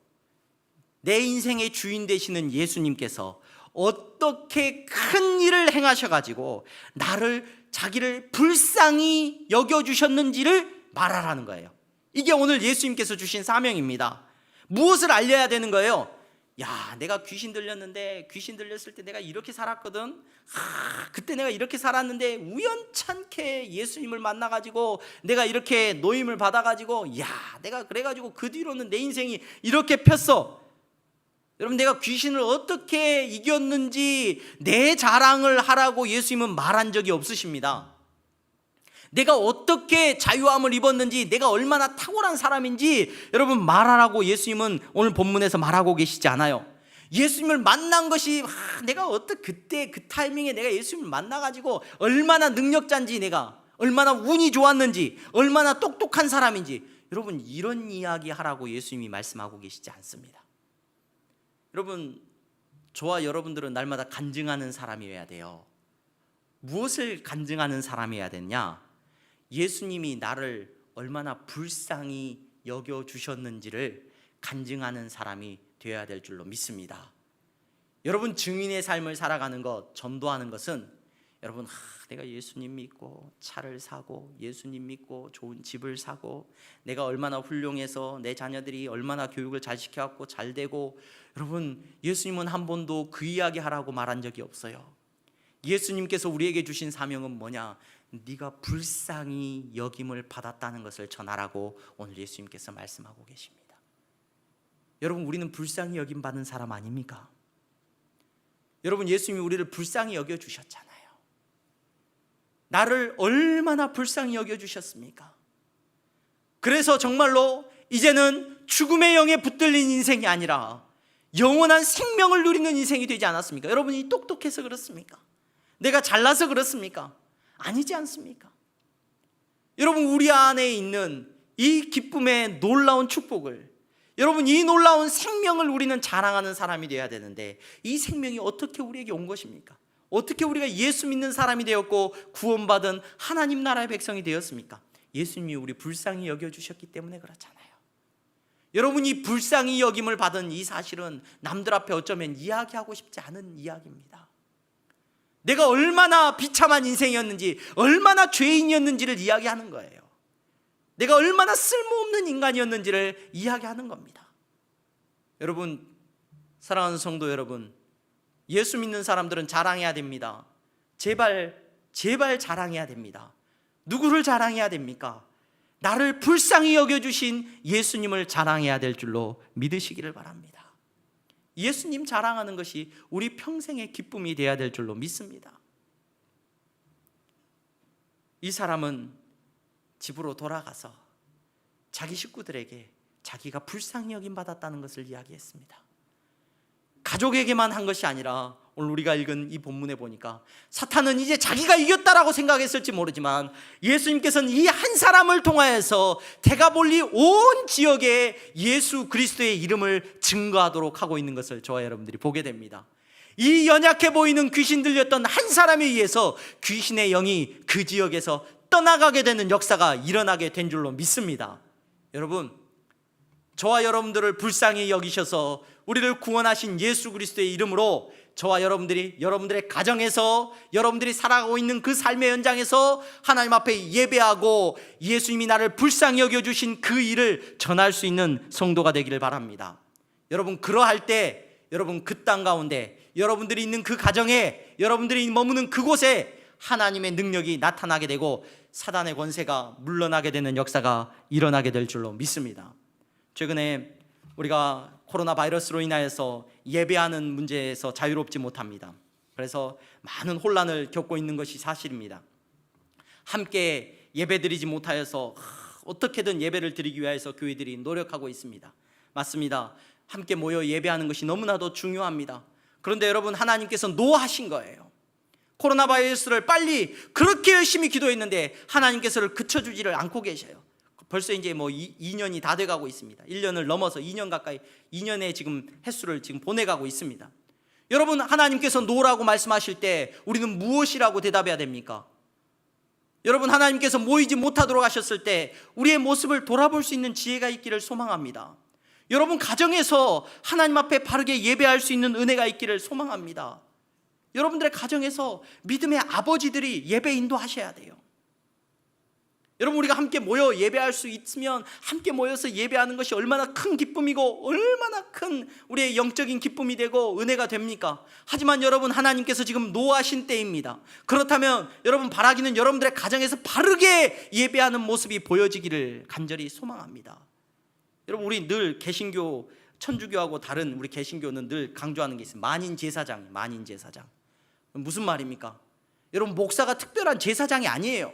내 인생의 주인 되시는 예수님께서 어떻게 큰 일을 행하셔가지고 자기를 불쌍히 여겨주셨는지를 말하라는 거예요. 이게 오늘 예수님께서 주신 사명입니다. 무엇을 알려야 되는 거예요? 야, 내가 귀신 들렸는데, 귀신 들렸을 때 내가 이렇게 살았거든. 그때 내가 이렇게 살았는데 우연찮게 예수님을 만나가지고 내가 이렇게 노임을 받아가지고, 야, 내가 그래가지고 그 뒤로는 내 인생이 이렇게 폈어. 여러분, 내가 귀신을 어떻게 이겼는지 내 자랑을 하라고 예수님은 말한 적이 없으십니다. 내가 어떻게 자유함을 입었는지, 내가 얼마나 탁월한 사람인지 여러분 말하라고 예수님은 오늘 본문에서 말하고 계시지 않아요. 예수님을 만난 것이 내가 그때 그 타이밍에 내가 예수님을 만나가지고 얼마나 능력자인지, 내가 얼마나 운이 좋았는지, 얼마나 똑똑한 사람인지, 여러분 이런 이야기 하라고 예수님이 말씀하고 계시지 않습니다. 여러분, 저와 여러분들은 날마다 간증하는 사람이어야 돼요. 무엇을 간증하는 사람이어야 되냐? 예수님이 나를 얼마나 불쌍히 여겨주셨는지를 간증하는 사람이 되어야 될 줄로 믿습니다. 여러분, 증인의 삶을 살아가는 것, 전도하는 것은, 여러분, 내가 예수님 믿고 차를 사고, 예수님 믿고 좋은 집을 사고, 내가 얼마나 훌륭해서 내 자녀들이 얼마나 교육을 잘 시켜갖고 잘 되고, 여러분, 예수님은 한 번도 그 이야기 하라고 말한 적이 없어요. 예수님께서 우리에게 주신 사명은 뭐냐? 네가 불쌍히 여김을 받았다는 것을 전하라고 오늘 예수님께서 말씀하고 계십니다. 여러분, 우리는 불쌍히 여김 받은 사람 아닙니까? 여러분, 예수님이 우리를 불쌍히 여겨주셨잖아요. 나를 얼마나 불쌍히 여겨주셨습니까? 그래서 정말로 이제는 죽음의 영에 붙들린 인생이 아니라 영원한 생명을 누리는 인생이 되지 않았습니까? 여러분이 똑똑해서 그렇습니까? 내가 잘나서 그렇습니까? 아니지 않습니까? 여러분, 우리 안에 있는 이 기쁨의 놀라운 축복을, 여러분 이 놀라운 생명을 우리는 자랑하는 사람이 되어야 되는데, 이 생명이 어떻게 우리에게 온 것입니까? 어떻게 우리가 예수 믿는 사람이 되었고 구원받은 하나님 나라의 백성이 되었습니까? 예수님이 우리 불쌍히 여겨주셨기 때문에 그렇잖아요. 여러분, 이 불쌍히 여김을 받은 이 사실은 남들 앞에 어쩌면 이야기하고 싶지 않은 이야기입니다. 내가 얼마나 비참한 인생이었는지, 얼마나 죄인이었는지를 이야기하는 거예요. 내가 얼마나 쓸모없는 인간이었는지를 이야기하는 겁니다. 여러분, 사랑하는 성도 여러분, 예수 믿는 사람들은 자랑해야 됩니다. 제발 자랑해야 됩니다. 누구를 자랑해야 됩니까? 나를 불쌍히 여겨주신 예수님을 자랑해야 될 줄로 믿으시기를 바랍니다. 예수님 자랑하는 것이 우리 평생의 기쁨이 되어야 될 줄로 믿습니다. 이 사람은 집으로 돌아가서 자기 식구들에게 자기가 불쌍히 여김 받았다는 것을 이야기했습니다. 가족에게만 한 것이 아니라 오늘 우리가 읽은 이 본문에 보니까 사탄은 이제 자기가 이겼다라고 생각했을지 모르지만 예수님께서는 이 한 사람을 통하여서 대가볼리 온 지역에 예수 그리스도의 이름을 증거하도록 하고 있는 것을 저와 여러분들이 보게 됩니다. 이 연약해 보이는 귀신 들렸던 한 사람에 의해서 귀신의 영이 그 지역에서 떠나가게 되는 역사가 일어나게 된 줄로 믿습니다. 여러분, 저와 여러분들을 불쌍히 여기셔서 우리를 구원하신 예수 그리스도의 이름으로 저와 여러분들이 여러분들의 가정에서 여러분들이 살아가고 있는 그 삶의 현장에서 하나님 앞에 예배하고 예수님이 나를 불쌍히 여겨주신 그 일을 전할 수 있는 성도가 되기를 바랍니다. 여러분, 그러할 때 여러분 그 땅 가운데 여러분들이 있는 그 가정에 여러분들이 머무는 그곳에 하나님의 능력이 나타나게 되고 사단의 권세가 물러나게 되는 역사가 일어나게 될 줄로 믿습니다. 최근에 우리가 코로나 바이러스로 인하여서 예배하는 문제에서 자유롭지 못합니다. 그래서 많은 혼란을 겪고 있는 것이 사실입니다. 함께 예배드리지 못하여서 어떻게든 예배를 드리기 위해서 교회들이 노력하고 있습니다. 맞습니다. 함께 모여 예배하는 것이 너무나도 중요합니다. 그런데 여러분, 하나님께서 노하신 거예요. 코로나 바이러스를 빨리 그렇게 열심히 기도했는데 하나님께서를 그쳐주지를 않고 계셔요. 벌써 이제 2년이 다 돼가고 있습니다. 1년을 넘어서 2년 가까이 2년의 지금 횟수를 지금 보내가고 있습니다. 여러분, 하나님께서 노라고 말씀하실 때 우리는 무엇이라고 대답해야 됩니까? 여러분, 하나님께서 모이지 못하도록 하셨을 때 우리의 모습을 돌아볼 수 있는 지혜가 있기를 소망합니다. 여러분, 가정에서 하나님 앞에 바르게 예배할 수 있는 은혜가 있기를 소망합니다. 여러분들의 가정에서 믿음의 아버지들이 예배 인도하셔야 돼요. 여러분, 우리가 함께 모여 예배할 수 있으면 함께 모여서 예배하는 것이 얼마나 큰 기쁨이고 얼마나 큰 우리의 영적인 기쁨이 되고 은혜가 됩니까? 하지만 여러분, 하나님께서 지금 노하신 때입니다. 그렇다면 여러분, 바라기는 여러분들의 가정에서 바르게 예배하는 모습이 보여지기를 간절히 소망합니다. 여러분, 우리 늘 개신교, 천주교하고 다른 우리 개신교는 늘 강조하는 게 있어요. 만인 제사장. 무슨 말입니까? 여러분, 목사가 특별한 제사장이 아니에요.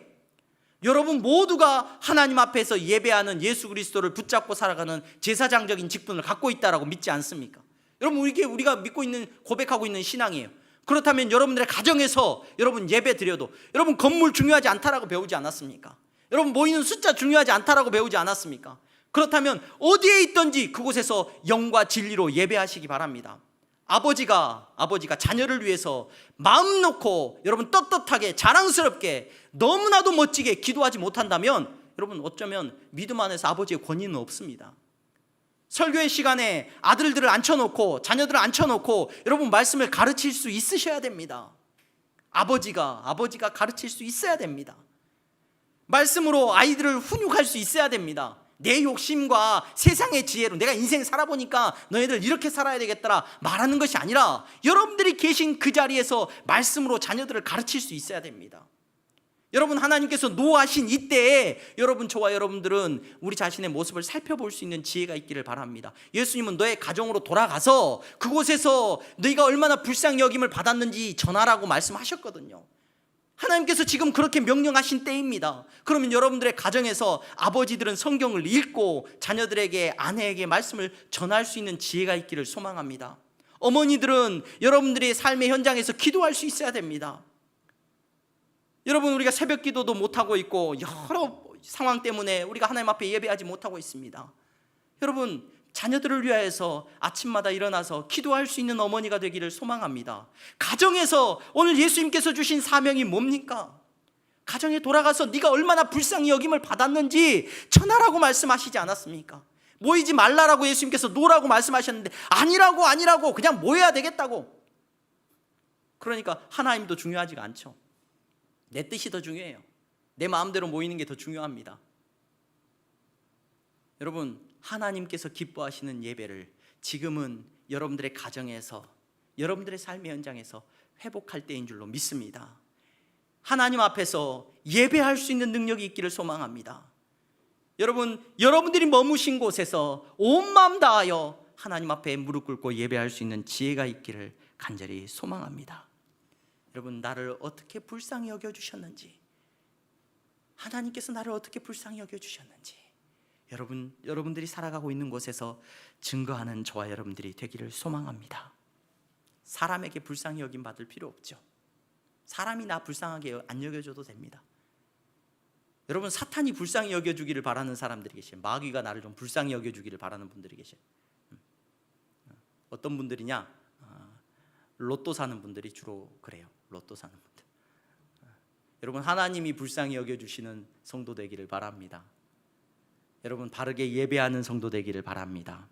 여러분 모두가 하나님 앞에서 예배하는 예수 그리스도를 붙잡고 살아가는 제사장적인 직분을 갖고 있다라고 믿지 않습니까? 여러분, 이게 우리가 믿고 있는, 고백하고 있는 신앙이에요. 그렇다면 여러분들의 가정에서 여러분 예배 드려도 여러분 건물 중요하지 않다라고 배우지 않았습니까? 여러분 모이는 숫자 중요하지 않다라고 배우지 않았습니까? 그렇다면 어디에 있든지 그곳에서 영과 진리로 예배하시기 바랍니다. 아버지가 자녀를 위해서 마음 놓고 여러분 떳떳하게 자랑스럽게 너무나도 멋지게 기도하지 못한다면 여러분 어쩌면 믿음 안에서 아버지의 권위는 없습니다. 설교의 시간에 아들들을 앉혀놓고 자녀들을 앉혀놓고 여러분 말씀을 가르칠 수 있으셔야 됩니다. 아버지가 가르칠 수 있어야 됩니다. 말씀으로 아이들을 훈육할 수 있어야 됩니다. 내 욕심과 세상의 지혜로 내가 인생 살아보니까 너희들 이렇게 살아야 되겠더라 말하는 것이 아니라 여러분들이 계신 그 자리에서 말씀으로 자녀들을 가르칠 수 있어야 됩니다. 여러분, 하나님께서 노하신 이때에 여러분, 저와 여러분들은 우리 자신의 모습을 살펴볼 수 있는 지혜가 있기를 바랍니다. 예수님은 너의 가정으로 돌아가서 그곳에서 너희가 얼마나 불쌍히 여김을 받았는지 전하라고 말씀하셨거든요. 하나님께서 지금 그렇게 명령하신 때입니다. 그러면 여러분들의 가정에서 아버지들은 성경을 읽고 자녀들에게, 아내에게 말씀을 전할 수 있는 지혜가 있기를 소망합니다. 어머니들은 여러분들의 삶의 현장에서 기도할 수 있어야 됩니다. 여러분, 우리가 새벽 기도도 못하고 있고 여러 상황 때문에 우리가 하나님 앞에 예배하지 못하고 있습니다. 여러분, 자녀들을 위하여서 아침마다 일어나서 기도할 수 있는 어머니가 되기를 소망합니다. 가정에서 오늘 예수님께서 주신 사명이 뭡니까? 가정에 돌아가서 네가 얼마나 불쌍히 여김을 받았는지 전하라고 말씀하시지 않았습니까? 모이지 말라라고 예수님께서 노라고 말씀하셨는데 아니라고 그냥 모여야 되겠다고. 그러니까 하나님도 중요하지가 않죠. 내 뜻이 더 중요해요. 내 마음대로 모이는 게 더 중요합니다. 여러분, 하나님께서 기뻐하시는 예배를 지금은 여러분들의 가정에서, 여러분들의 삶의 현장에서 회복할 때인 줄로 믿습니다. 하나님 앞에서 예배할 수 있는 능력이 있기를 소망합니다. 여러분, 여러분들이 머무신 곳에서 온 마음 다하여 하나님 앞에 무릎 꿇고 예배할 수 있는 지혜가 있기를 간절히 소망합니다. 여러분, 나를 어떻게 불쌍히 여겨주셨는지, 하나님께서 나를 어떻게 불쌍히 여겨주셨는지 여러분들이 살아가고 있는 곳에서 증거하는 저와 여러분들이 되기를 소망합니다. 사람에게 불쌍히 여김 받을 필요 없죠. 사람이 나 불쌍하게 안 여겨줘도 됩니다. 여러분, 사탄이 불쌍히 여겨주기를 바라는 사람들이 계세요. 마귀가 나를 좀 불쌍히 여겨주기를 바라는 분들이 계세요. 어떤 분들이냐? 로또 사는 분들이 주로 그래요. 로또 사는 분들. 여러분, 하나님이 불쌍히 여겨주시는 성도 되기를 바랍니다. 여러분, 바르게 예배하는 성도 되기를 바랍니다.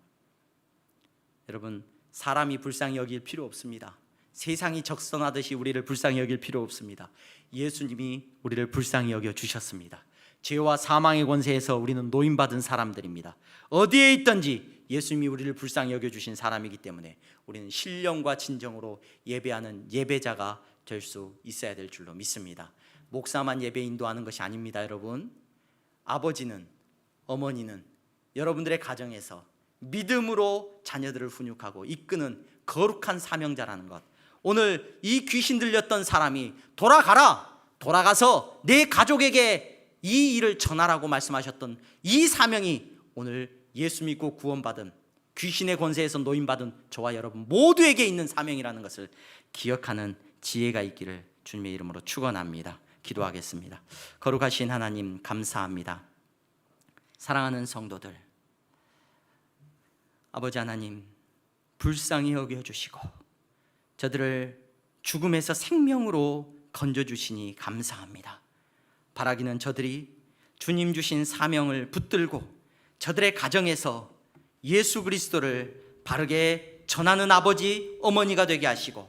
여러분, 사람이 불쌍히 여길 필요 없습니다. 세상이 적성하듯이 우리를 불쌍히 여길 필요 없습니다. 예수님이 우리를 불쌍히 여겨 주셨습니다. 죄와 사망의 권세에서 우리는 노임받은 사람들입니다. 어디에 있든지 예수님이 우리를 불쌍히 여겨 주신 사람이기 때문에 우리는 신령과 진정으로 예배하는 예배자가 될 수 있어야 될 줄로 믿습니다. 목사만 예배 인도하는 것이 아닙니다. 여러분, 아버지는, 어머니는 여러분들의 가정에서 믿음으로 자녀들을 훈육하고 이끄는 거룩한 사명자라는 것, 오늘 이 귀신 들렸던 사람이 돌아가서 내 가족에게 이 일을 전하라고 말씀하셨던 이 사명이 오늘 예수 믿고 구원받은, 귀신의 권세에서 노임받은 저와 여러분 모두에게 있는 사명이라는 것을 기억하는 지혜가 있기를 주님의 이름으로 축원합니다. 기도하겠습니다. 거룩하신 하나님, 감사합니다. 사랑하는 성도들, 아버지 하나님, 불쌍히 여겨주시고 저들을 죽음에서 생명으로 건져주시니 감사합니다. 바라기는 저들이 주님 주신 사명을 붙들고 저들의 가정에서 예수 그리스도를 바르게 전하는 아버지, 어머니가 되게 하시고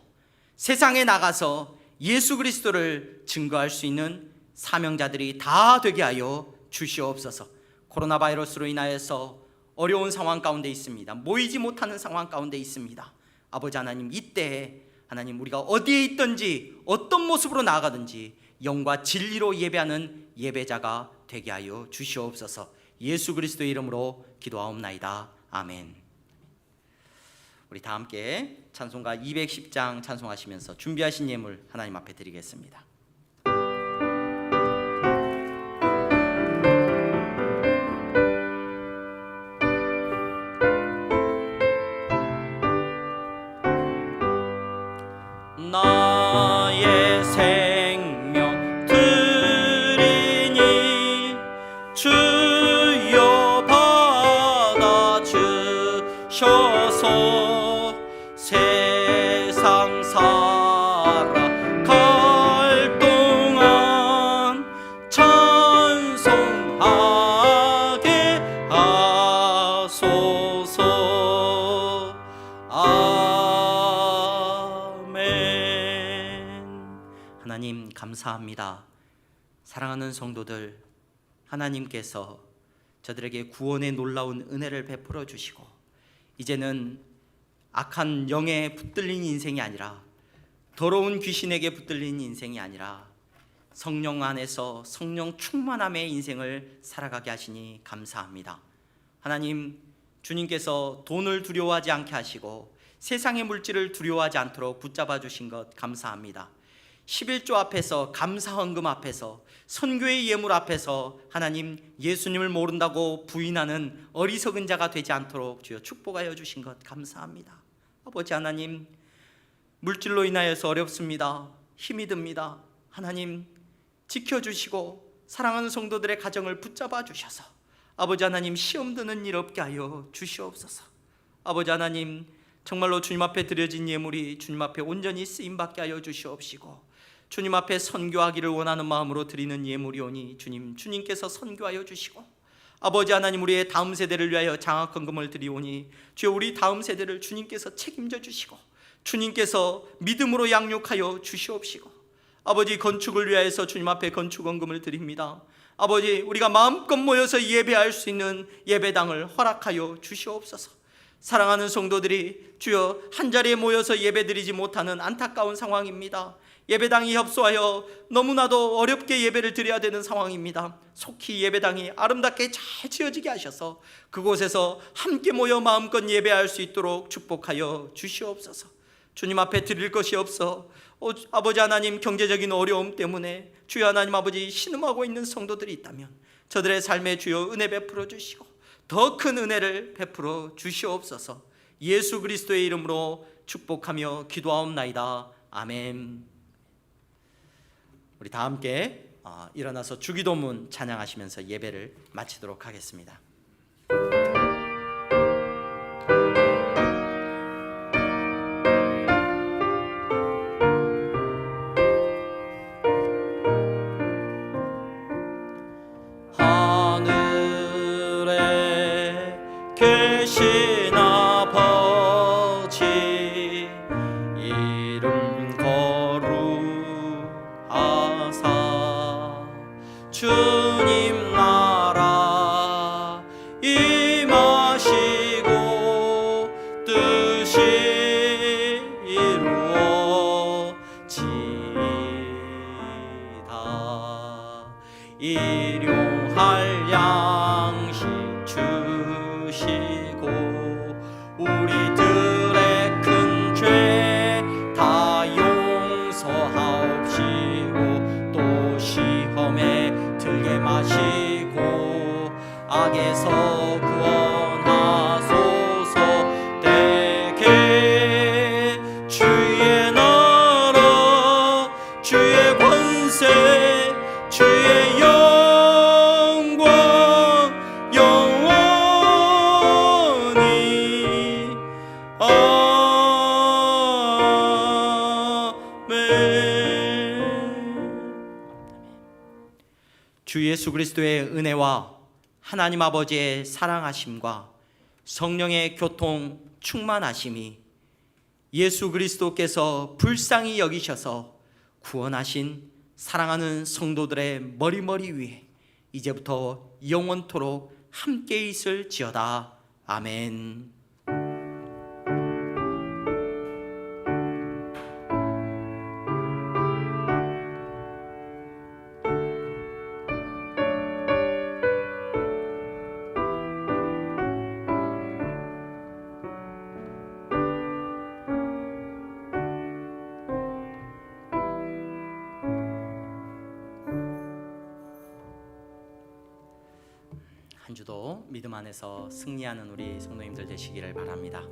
세상에 나가서 예수 그리스도를 증거할 수 있는 사명자들이 다 되게 하여 주시옵소서. 코로나 바이러스로 인하여서 어려운 상황 가운데 있습니다. 모이지 못하는 상황 가운데 있습니다. 아버지 하나님, 이때에 하나님, 우리가 어디에 있든지 어떤 모습으로 나아가든지 영과 진리로 예배하는 예배자가 되게 하여 주시옵소서. 예수 그리스도의 이름으로 기도하옵나이다. 아멘. 우리 다 함께 찬송가 210장 찬송하시면서 준비하신 예물 하나님 앞에 드리겠습니다. 나의 생명 드리니 주여 받아 주셔서 세상 살아갈 동안 찬송하게 하소서. 하나님, 감사합니다. 사랑하는 성도들, 하나님께서 저들에게 구원의 놀라운 은혜를 베풀어 주시고 이제는 악한 영에 붙들린 인생이 아니라, 더러운 귀신에게 붙들린 인생이 아니라 성령 안에서 성령 충만함의 인생을 살아가게 하시니 감사합니다. 하나님, 주님께서 돈을 두려워하지 않게 하시고 세상의 물질을 두려워하지 않도록 붙잡아 주신 것 감사합니다. 11조 앞에서, 감사헌금 앞에서, 선교의 예물 앞에서 하나님, 예수님을 모른다고 부인하는 어리석은 자가 되지 않도록 주여 축복하여 주신 것 감사합니다. 아버지 하나님, 물질로 인하여서 어렵습니다. 힘이 듭니다. 하나님, 지켜주시고 사랑하는 성도들의 가정을 붙잡아 주셔서 아버지 하나님, 시험 드는 일 없게 하여 주시옵소서. 아버지 하나님, 정말로 주님 앞에 드려진 예물이 주님 앞에 온전히 쓰임받게 하여 주시옵시고 주님 앞에 선교하기를 원하는 마음으로 드리는 예물이오니 주님께서 선교하여 주시고 아버지 하나님, 우리의 다음 세대를 위하여 장학헌금을 드리오니 주여 우리 다음 세대를 주님께서 책임져 주시고 주님께서 믿음으로 양육하여 주시옵시고 아버지, 건축을 위하여서 주님 앞에 건축헌금을 드립니다. 아버지, 우리가 마음껏 모여서 예배할 수 있는 예배당을 허락하여 주시옵소서. 사랑하는 성도들이 주여 한자리에 모여서 예배드리지 못하는 안타까운 상황입니다. 예배당이 협소하여 너무나도 어렵게 예배를 드려야 되는 상황입니다. 속히 예배당이 아름답게 잘 지어지게 하셔서 그곳에서 함께 모여 마음껏 예배할 수 있도록 축복하여 주시옵소서. 주님 앞에 드릴 것이 없어 아버지 하나님, 경제적인 어려움 때문에 주여 하나님 아버지, 신음하고 있는 성도들이 있다면 저들의 삶에 주여 은혜 베풀어 주시고 더 큰 은혜를 베풀어 주시옵소서. 예수 그리스도의 이름으로 축복하며 기도하옵나이다. 아멘. 우리 다 함께 일어나서 주기도문 찬양하시면서 예배를 마치도록 하겠습니다. 하늘에 계신 아버지 이름 거룩하사 주님 나라 임하시고 뜻이 이루어지다. 일용할 양식 주시고 우리들의 큰 죄 다 용서하옵시고 또 시험에 들게 마시고 악에서 구원하소서. 내게 주의 나라 주의 권세 주의 영광 영원히 아멘. 주 예수 그리스도의 은혜와 하나님 아버지의 사랑하심과 성령의 교통 충만하심이 예수 그리스도께서 불쌍히 여기셔서 구원하신 사랑하는 성도들의 머리 위에 이제부터 영원토록 함께 있을지어다. 아멘. 한 주도 믿음 안에서 승리하는 우리 성도님들 되시기를 바랍니다.